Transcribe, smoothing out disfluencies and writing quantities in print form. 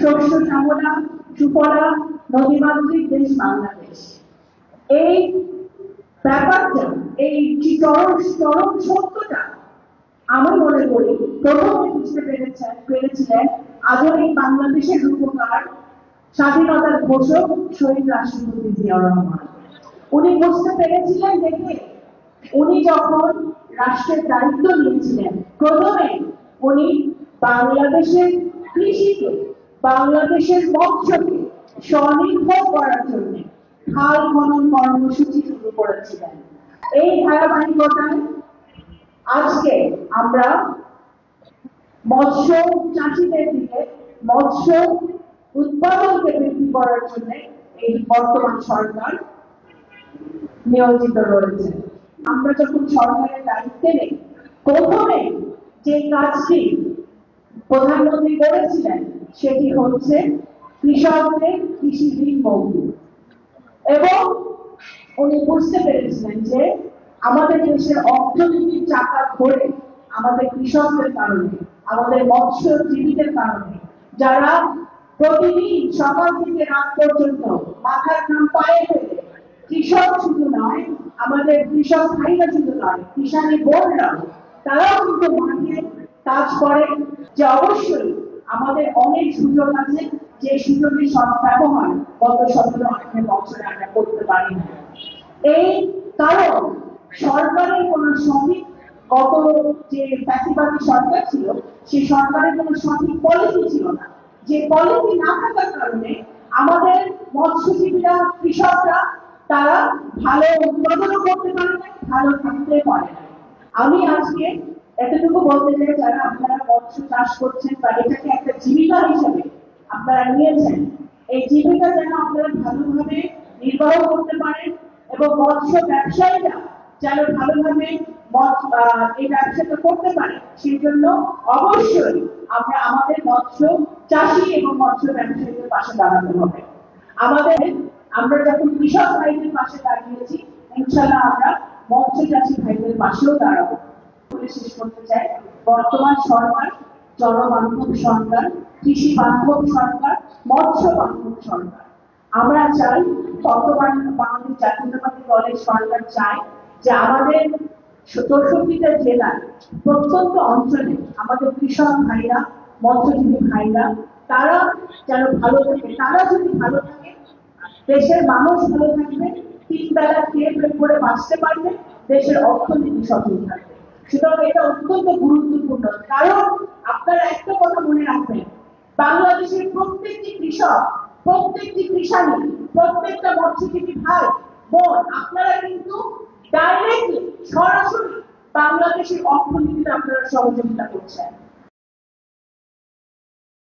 শস্য শ্যামলা সুফলা নদীমাতৃক দেশ বাংলাদেশ। এই ব্যাপারটা, এই চরম চরম সত্যটা আমি মনে করি প্রথমে বুঝতে পেরেছিলেন আধুনিক বাংলাদেশের রূপকার, স্বাধীনতার ঘোষক শহীদ রাষ্ট্রপতি জিয়াউর রহমান। উনি বুঝতে পেরেছিলেন দেখে উনি যখন রাষ্ট্রের দায়িত্ব নিয়েছিলেন, প্রথমে উনি বাংলাদেশের কৃষিকে, বাংলাদেশের মৎস্যকে স্বনির্ভর করার জন্য খাল খনন কর্মসূচি শুরু করেছিলেন। এই ধারাবাহিকতায় আজকে আমরা মৎস্য চাষীদের দিকে, মৎস্য উৎপাদনকে বৃদ্ধি করার জন্য এই বর্তমান সরকার নিয়োজিত রয়েছে। আমরা যখন সরকারের দায়িত্বে নেই, প্রথমে যে কাজটি প্রধানমন্ত্রী করেছিলেন সেটি হচ্ছে কৃষকদের কৃষি ঋণ মৌকুব। এবং উনি বুঝতে পেরেছিলেন যে আমাদের দেশের অর্থনীতির চাকা ঘোরে আমাদের কৃষকদের কারণে, আমাদের মৎস্যজীবীদের কারণে, যারা প্রতিদিন সকাল থেকে রাত পর্যন্ত মাথার ঘাম পায়ে ফেলে, কৃষক শুধু নয়, আমাদের কৃষক ভাইরা শুধু নয়, কিষানি বোনরা, তারাও কিন্তু মাঠে কাজ করে। যে অবশ্যই আমাদের অনেক সুযোগ আছে, যে সুযোগের সদ্ব্যবহার গত 17-18 বছরে আমরা করতে পারি না। এই কারণ সরকারের কোন সঠিক, গত যে ফ্যাসিবাদী সরকার ছিল সেই সরকারের কোন সঠিক পলিসি ছিল না। যে পলিসি না থাকার কারণে আমাদের মৎস্যজীবীরা, কৃষকরা তারা ভালো উৎপাদনও করতে পারে না, ভালো থাকতে পারে না। আমি আজকে এতটুকু বলতে চাই, যারা আপনারা মৎস্য চাষ করছেন বা এটাকে একটা জীবিকা হিসেবে আপনারা নিয়েছেন, এই জীবিকা যেন আপনারা ভালোভাবে নির্বাহ করতে পারেন এবং মৎস্য ব্যবসায়ীরা যেন ভালোভাবে এই ব্যবসাটা করতে পারে, সেই জন্য অবশ্যই আমরা আমাদের মৎস্য চাষী এবং মৎস্য ব্যবসায়ীদের পাশে দাঁড়াতে হবে। আমরা যখন কৃষক ভাইদের পাশে দাঁড়িয়েছি, ইনশাআল্লাহ আমরা মৎস্য চাষী ভাইদের পাশেও দাঁড়াবো। শেষ করতে চাই, বর্তমান সরকার জনবান্ধব সরকার, কৃষি বান্ধব সরকার, মৎস্য বান্ধব সরকার। আমরা চাই, বর্তমান বাংলাদেশ জাতীয়তাবাদী দলের সরকার চায় যে আমাদের 64টা জেলার প্রত্যন্ত অঞ্চলে আমাদের কৃষক ভাইরা, মৎস্যজীবী ভাইরা তারা যেন ভালো থাকে। তারা যদি ভালো থাকে, দেশের মানুষ ভালো থাকবে, 3 বেলা খেয়ে পেট করে বাঁচতে পারবে, দেশের অর্থনীতি সচল থাকবে। সুতরাং এটা অত্যন্ত গুরুত্বপূর্ণ। কারণ আপনারা একটা কথা মনে রাখবেন, বাংলাদেশের প্রত্যেকটি কৃষক, প্রত্যেকটি কৃষানী, প্রত্যেকটা মৎস্যজীবী ভাই বোন, আপনারা কিন্তু ডাইরেক্টলি, সরাসরি বাংলাদেশের অর্থনীতিতে আপনারা সহযোগিতা করছেন।